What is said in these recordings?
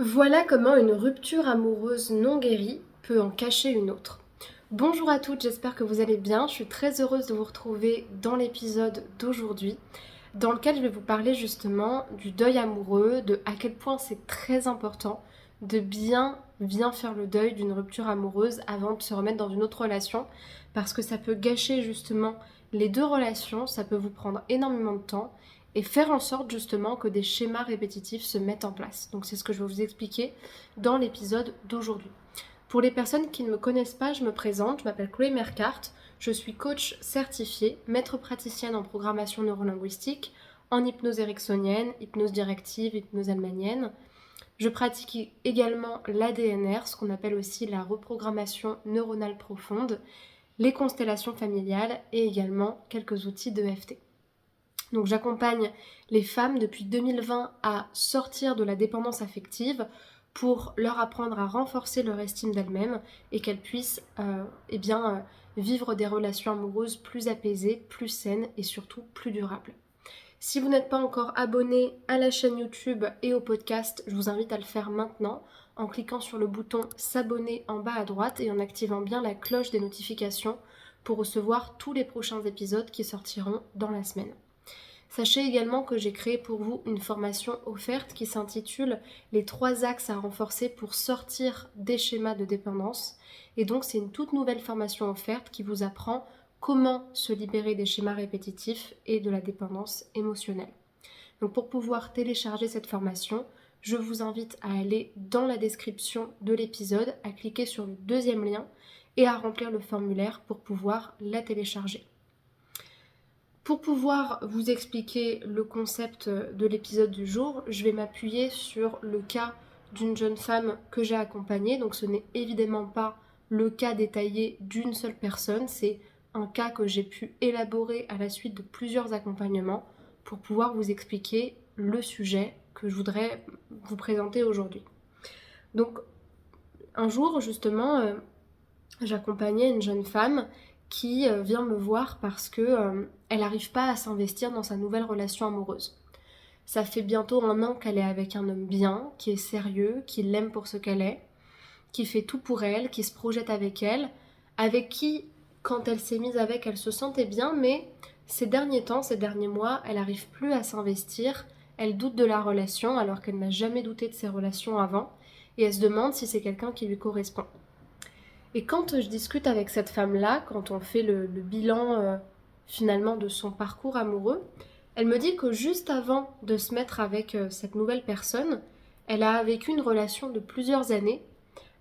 Voilà comment une rupture amoureuse non guérie peut en cacher une autre. Bonjour à toutes, j'espère que vous allez bien. Je suis très heureuse de vous retrouver dans l'épisode d'aujourd'hui, dans lequel je vais vous parler justement du deuil amoureux, de à quel point c'est très important de bien faire le deuil d'une rupture amoureuse avant de se remettre dans une autre relation, parce que ça peut gâcher justement les deux relations, ça peut vous prendre énormément de temps et faire en sorte justement que des schémas répétitifs se mettent en place. Donc c'est ce que je vais vous expliquer dans l'épisode d'aujourd'hui. Pour les personnes qui ne me connaissent pas, je me présente, je m'appelle Chloé Mercart, je suis coach certifiée, maître praticienne en programmation neurolinguistique, en hypnose ericksonienne, hypnose directive, hypnose hahnemannienne. Je pratique également l'ADNR, ce qu'on appelle aussi la reprogrammation neuronale profonde, les constellations familiales et également quelques outils d'EFT. Donc j'accompagne les femmes depuis 2020 à sortir de la dépendance affective pour leur apprendre à renforcer leur estime d'elles-mêmes et qu'elles puissent vivre des relations amoureuses plus apaisées, plus saines et surtout plus durables. Si vous n'êtes pas encore abonné à la chaîne YouTube et au podcast, je vous invite à le faire maintenant en cliquant sur le bouton s'abonner en bas à droite et en activant bien la cloche des notifications pour recevoir tous les prochains épisodes qui sortiront dans la semaine. Sachez également que j'ai créé pour vous une formation offerte qui s'intitule Les 3 axes à renforcer pour sortir des schémas de dépendance. Et donc c'est une toute nouvelle formation offerte qui vous apprend comment se libérer des schémas répétitifs et de la dépendance émotionnelle. Donc pour pouvoir télécharger cette formation, je vous invite à aller dans la description de l'épisode, à cliquer sur le deuxième lien et à remplir le formulaire pour pouvoir la télécharger. Pour pouvoir vous expliquer le concept de l'épisode du jour, je vais m'appuyer sur le cas d'une jeune femme que j'ai accompagnée. Donc ce n'est évidemment pas le cas détaillé d'une seule personne, c'est un cas que j'ai pu élaborer à la suite de plusieurs accompagnements pour pouvoir vous expliquer le sujet que je voudrais vous présenter aujourd'hui. Donc un jour justement, j'accompagnais une jeune femme qui vient me voir parce que elle n'arrive pas à s'investir dans sa nouvelle relation amoureuse. Ça fait bientôt 1 an qu'elle est avec un homme bien, qui est sérieux, qui l'aime pour ce qu'elle est, qui fait tout pour elle, qui se projette avec qui, quand elle s'est mise avec, elle se sentait bien, mais ces derniers temps, ces derniers mois, elle n'arrive plus à s'investir, elle doute de la relation alors qu'elle n'a jamais douté de ses relations avant, et elle se demande si c'est quelqu'un qui lui correspond. Et quand je discute avec cette femme-là, quand on fait le bilan finalement de son parcours amoureux, elle me dit que juste avant de se mettre avec cette nouvelle personne, elle a vécu une relation de plusieurs années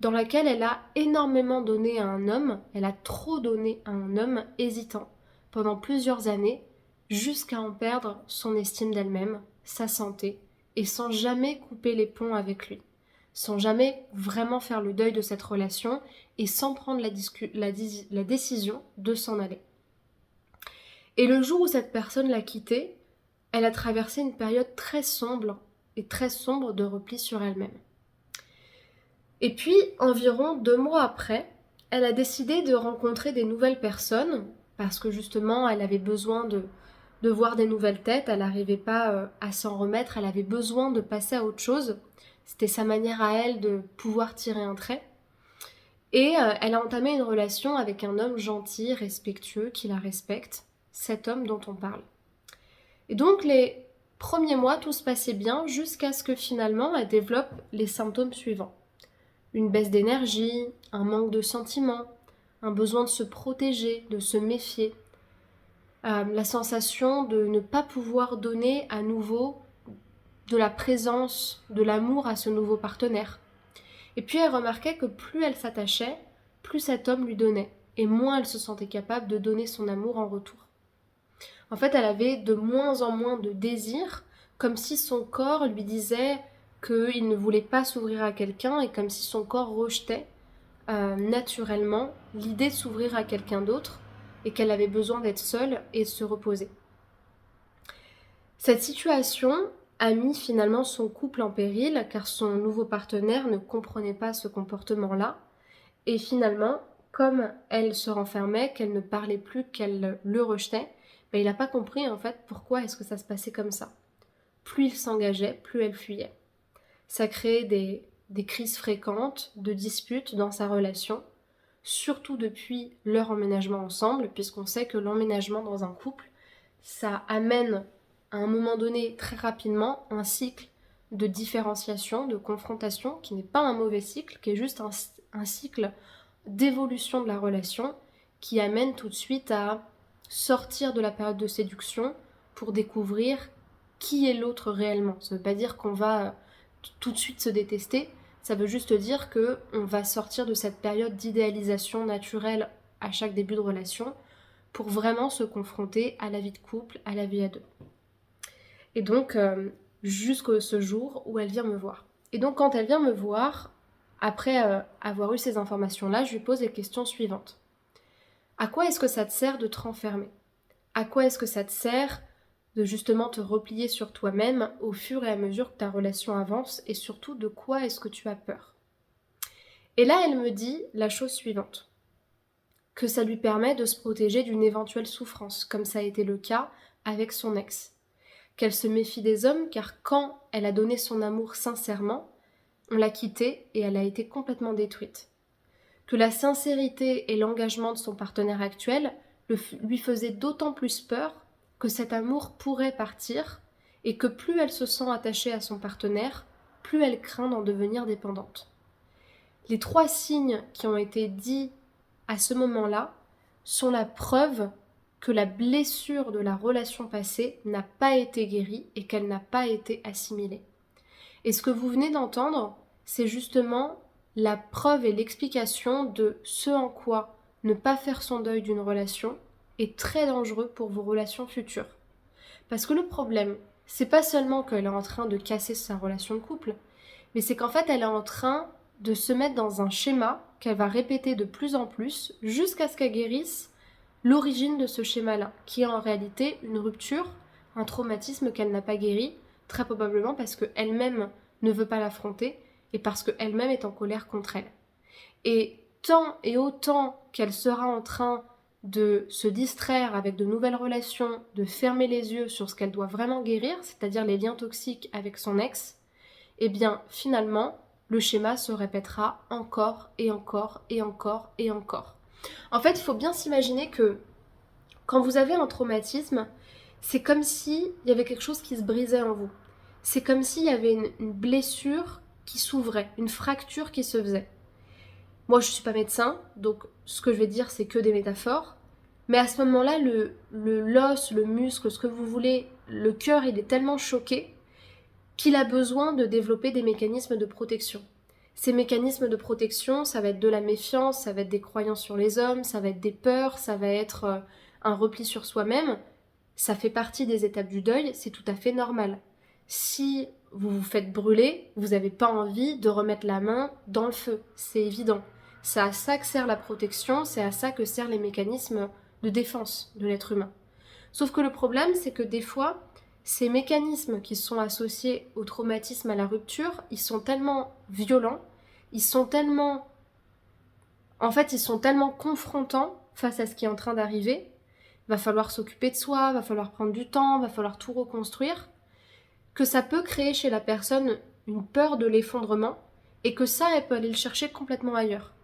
dans laquelle elle a énormément donné à un homme, elle a trop donné à un homme hésitant pendant plusieurs années jusqu'à en perdre son estime d'elle-même, sa santé et sans jamais couper les ponts avec lui, sans jamais vraiment faire le deuil de cette relation et sans prendre la décision de s'en aller. Et le jour où cette personne l'a quittée, elle a traversé une période très sombre de repli sur elle-même. Et puis, environ 2 mois après, elle a décidé de rencontrer des nouvelles personnes parce que justement, elle avait besoin de voir des nouvelles têtes, elle n'arrivait pas à s'en remettre, elle avait besoin de passer à autre chose. C'était sa manière à elle de pouvoir tirer un trait. Et elle a entamé une relation avec un homme gentil, respectueux, qui la respecte, cet homme dont on parle. Et donc les premiers mois, tout se passait bien jusqu'à ce que finalement elle développe les symptômes suivants. Une baisse d'énergie, un manque de sentiments, un besoin de se protéger, de se méfier, la sensation de ne pas pouvoir donner à nouveau de la présence, de l'amour à ce nouveau partenaire. Et puis elle remarquait que plus elle s'attachait, plus cet homme lui donnait, et moins elle se sentait capable de donner son amour en retour. En fait, elle avait de moins en moins de désir, comme si son corps lui disait qu'il ne voulait pas s'ouvrir à quelqu'un, et comme si son corps rejetait naturellement l'idée de s'ouvrir à quelqu'un d'autre, et qu'elle avait besoin d'être seule et de se reposer. Cette situation a mis finalement son couple en péril car son nouveau partenaire ne comprenait pas ce comportement-là. Et finalement, comme elle se renfermait, qu'elle ne parlait plus, qu'elle le rejetait, il n'a pas compris en fait pourquoi est-ce que ça se passait comme ça. Plus il s'engageait, plus elle fuyait. Ça crée des crises fréquentes, de disputes dans sa relation, surtout depuis leur emménagement ensemble, puisqu'on sait que l'emménagement dans un couple, ça amène à un moment donné, très rapidement, un cycle de différenciation, de confrontation, qui n'est pas un mauvais cycle, qui est juste un cycle d'évolution de la relation, qui amène tout de suite à sortir de la période de séduction pour découvrir qui est l'autre réellement. Ça ne veut pas dire qu'on va tout de suite se détester, ça veut juste dire qu'on va sortir de cette période d'idéalisation naturelle à chaque début de relation pour vraiment se confronter à la vie de couple, à la vie à deux. Et donc, jusqu'à ce jour où elle vient me voir. Et donc, quand elle vient me voir, après avoir eu ces informations-là, je lui pose les questions suivantes. À quoi est-ce que ça te sert de te renfermer ? À quoi est-ce que ça te sert de justement te replier sur toi-même au fur et à mesure que ta relation avance, et surtout de quoi est-ce que tu as peur ? Et là, elle me dit la chose suivante, que ça lui permet de se protéger d'une éventuelle souffrance, comme ça a été le cas avec son ex. Qu'elle se méfie des hommes, car quand elle a donné son amour sincèrement, on l'a quittée et elle a été complètement détruite. Que la sincérité et l'engagement de son partenaire actuel lui faisaient d'autant plus peur que cet amour pourrait partir et que plus elle se sent attachée à son partenaire, plus elle craint d'en devenir dépendante. Les 3 signes qui ont été dits à ce moment-là sont la preuve que la blessure de la relation passée n'a pas été guérie et qu'elle n'a pas été assimilée. Et ce que vous venez d'entendre, c'est justement la preuve et l'explication de ce en quoi ne pas faire son deuil d'une relation est très dangereux pour vos relations futures. Parce que le problème, c'est pas seulement qu'elle est en train de casser sa relation de couple, mais c'est qu'en fait elle est en train de se mettre dans un schéma qu'elle va répéter de plus en plus jusqu'à ce qu'elle guérisse l'origine de ce schéma-là, qui est en réalité une rupture, un traumatisme qu'elle n'a pas guéri, très probablement parce qu'elle-même ne veut pas l'affronter et parce qu'elle-même est en colère contre elle. Et tant et autant qu'elle sera en train de se distraire avec de nouvelles relations, de fermer les yeux sur ce qu'elle doit vraiment guérir, c'est-à-dire les liens toxiques avec son ex, eh bien finalement, le schéma se répétera encore et encore et encore et encore. En fait, il faut bien s'imaginer que quand vous avez un traumatisme, c'est comme s'il y avait quelque chose qui se brisait en vous. C'est comme s'il y avait une blessure qui s'ouvrait, une fracture qui se faisait. Moi, je ne suis pas médecin, donc ce que je vais dire, c'est que des métaphores. Mais à ce moment-là, l'os, le muscle, ce que vous voulez, le cœur, il est tellement choqué qu'il a besoin de développer des mécanismes de protection. Ces mécanismes de protection, ça va être de la méfiance, ça va être des croyances sur les hommes, ça va être des peurs, ça va être un repli sur soi-même. Ça fait partie des étapes du deuil, c'est tout à fait normal. Si vous vous faites brûler, vous n'avez pas envie de remettre la main dans le feu, c'est évident. C'est à ça que sert la protection, c'est à ça que servent les mécanismes de défense de l'être humain. Sauf que le problème, c'est que des fois, ces mécanismes qui sont associés au traumatisme, à la rupture, ils sont tellement violents, ils sont tellement confrontants face à ce qui est en train d'arriver. Va falloir s'occuper de soi, va falloir prendre du temps, va falloir tout reconstruire, que ça peut créer chez la personne une peur de l'effondrement et que ça, elle peut aller le chercher complètement ailleurs.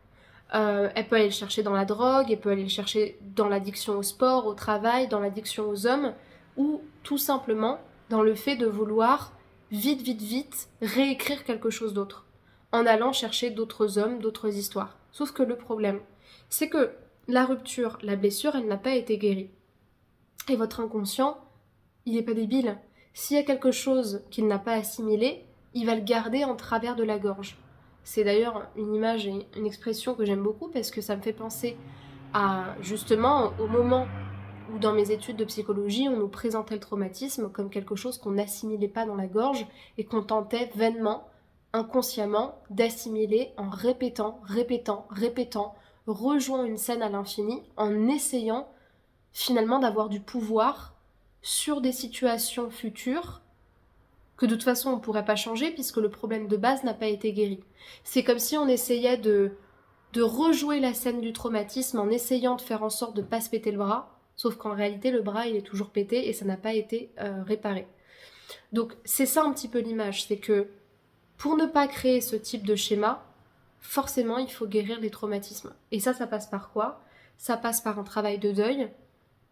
Elle peut aller le chercher dans la drogue, elle peut aller le chercher dans l'addiction au sport, au travail, dans l'addiction aux hommes, ou tout simplement dans le fait de vouloir vite réécrire quelque chose d'autre, en allant chercher d'autres hommes, d'autres histoires. Sauf que le problème, c'est que la rupture, la blessure, elle n'a pas été guérie. Et votre inconscient, il n'est pas débile. S'il y a quelque chose qu'il n'a pas assimilé, il va le garder en travers de la gorge. C'est d'ailleurs une image et une expression que j'aime beaucoup parce que ça me fait penser à justement au moment où dans mes études de psychologie, on nous présentait le traumatisme comme quelque chose qu'on n'assimilait pas dans la gorge et qu'on tentait vainement, inconsciemment, d'assimiler en répétant, rejoint une scène à l'infini en essayant finalement d'avoir du pouvoir sur des situations futures que de toute façon on ne pourrait pas changer puisque le problème de base n'a pas été guéri. C'est comme si on essayait de rejouer la scène du traumatisme en essayant de faire en sorte de ne pas se péter le bras, sauf qu'en réalité le bras il est toujours pété et ça n'a pas été réparé. Donc c'est ça un petit peu l'image, c'est que pour ne pas créer ce type de schéma, forcément il faut guérir les traumatismes. Et ça passe par quoi? Ça passe par un travail de deuil,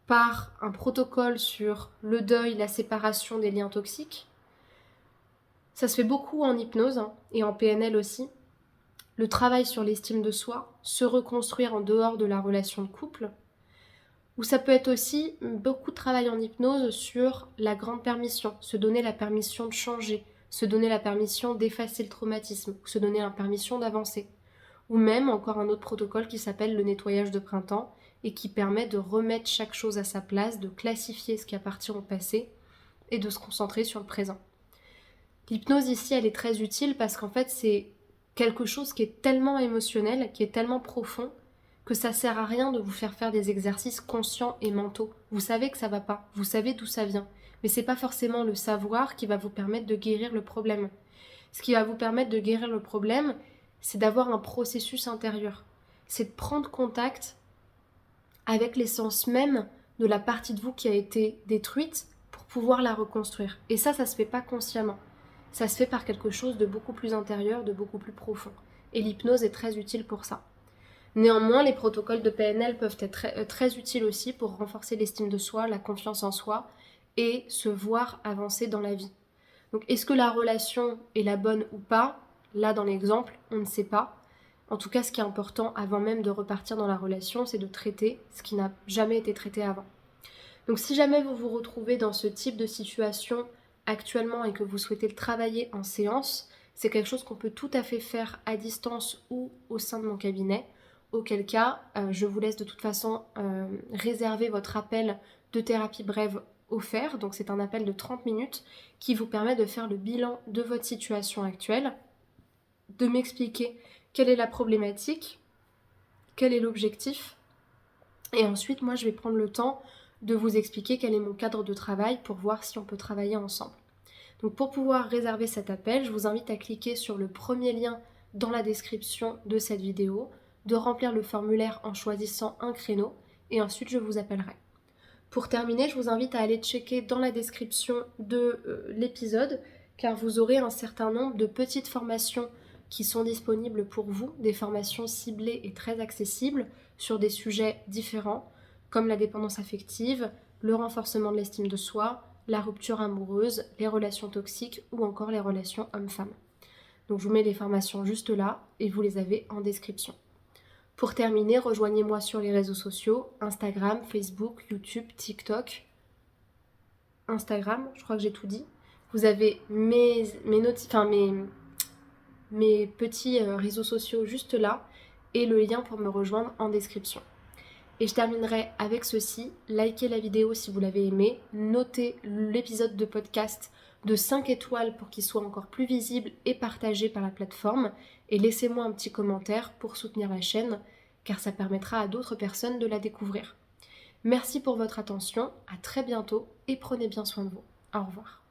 par un protocole sur le deuil, la séparation des liens toxiques. Ça se fait beaucoup en hypnose et en PNL aussi. Le travail sur l'estime de soi, se reconstruire en dehors de la relation de couple. Ou ça peut être aussi beaucoup de travail en hypnose sur la grande permission, se donner la permission de changer, se donner la permission d'effacer le traumatisme, se donner la permission d'avancer. Ou même encore un autre protocole qui s'appelle le nettoyage de printemps et qui permet de remettre chaque chose à sa place, de classifier ce qui appartient au passé et de se concentrer sur le présent. L'hypnose ici, elle est très utile parce qu'en fait, c'est quelque chose qui est tellement émotionnel, qui est tellement profond, que ça sert à rien de vous faire des exercices conscients et mentaux. Vous savez que ça va pas, vous savez d'où ça vient, mais c'est pas forcément le savoir qui va vous permettre de guérir le problème. Ce qui va vous permettre de guérir le problème, c'est d'avoir un processus intérieur. C'est de prendre contact avec l'essence même de la partie de vous qui a été détruite pour pouvoir la reconstruire. Et ça se fait pas consciemment. Ça se fait par quelque chose de beaucoup plus intérieur, de beaucoup plus profond. Et l'hypnose est très utile pour ça. Néanmoins, les protocoles de PNL peuvent être très utiles aussi pour renforcer l'estime de soi, la confiance en soi et se voir avancer dans la vie. Donc, est-ce que la relation est la bonne ou pas? Là, dans l'exemple, on ne sait pas. En tout cas, ce qui est important avant même de repartir dans la relation, c'est de traiter ce qui n'a jamais été traité avant. Donc, si jamais vous vous retrouvez dans ce type de situation actuellement et que vous souhaitez le travailler en séance, c'est quelque chose qu'on peut tout à fait faire à distance ou au sein de mon cabinet. Auquel cas, je vous laisse de toute façon réserver votre appel de thérapie brève offert. Donc c'est un appel de 30 minutes qui vous permet de faire le bilan de votre situation actuelle, de m'expliquer quelle est la problématique, quel est l'objectif. Et ensuite, moi, je vais prendre le temps de vous expliquer quel est mon cadre de travail pour voir si on peut travailler ensemble. Donc pour pouvoir réserver cet appel, je vous invite à cliquer sur le premier lien dans la description de cette vidéo, de remplir le formulaire en choisissant un créneau et ensuite je vous appellerai. Pour terminer, je vous invite à aller checker dans la description de l'épisode car vous aurez un certain nombre de petites formations qui sont disponibles pour vous, des formations ciblées et très accessibles sur des sujets différents comme la dépendance affective, le renforcement de l'estime de soi, la rupture amoureuse, les relations toxiques ou encore les relations hommes-femmes. Donc je vous mets les formations juste là et vous les avez en description. Pour terminer, rejoignez-moi sur les réseaux sociaux, Instagram, Facebook, YouTube, TikTok. Instagram, je crois que j'ai tout dit. Vous avez mes petits réseaux sociaux juste là et le lien pour me rejoindre en description. Et je terminerai avec ceci, likez la vidéo si vous l'avez aimée, notez l'épisode de podcast de 5 étoiles pour qu'il soit encore plus visible et partagé par la plateforme et laissez-moi un petit commentaire pour soutenir la chaîne car ça permettra à d'autres personnes de la découvrir. Merci pour votre attention, à très bientôt et prenez bien soin de vous. Au revoir.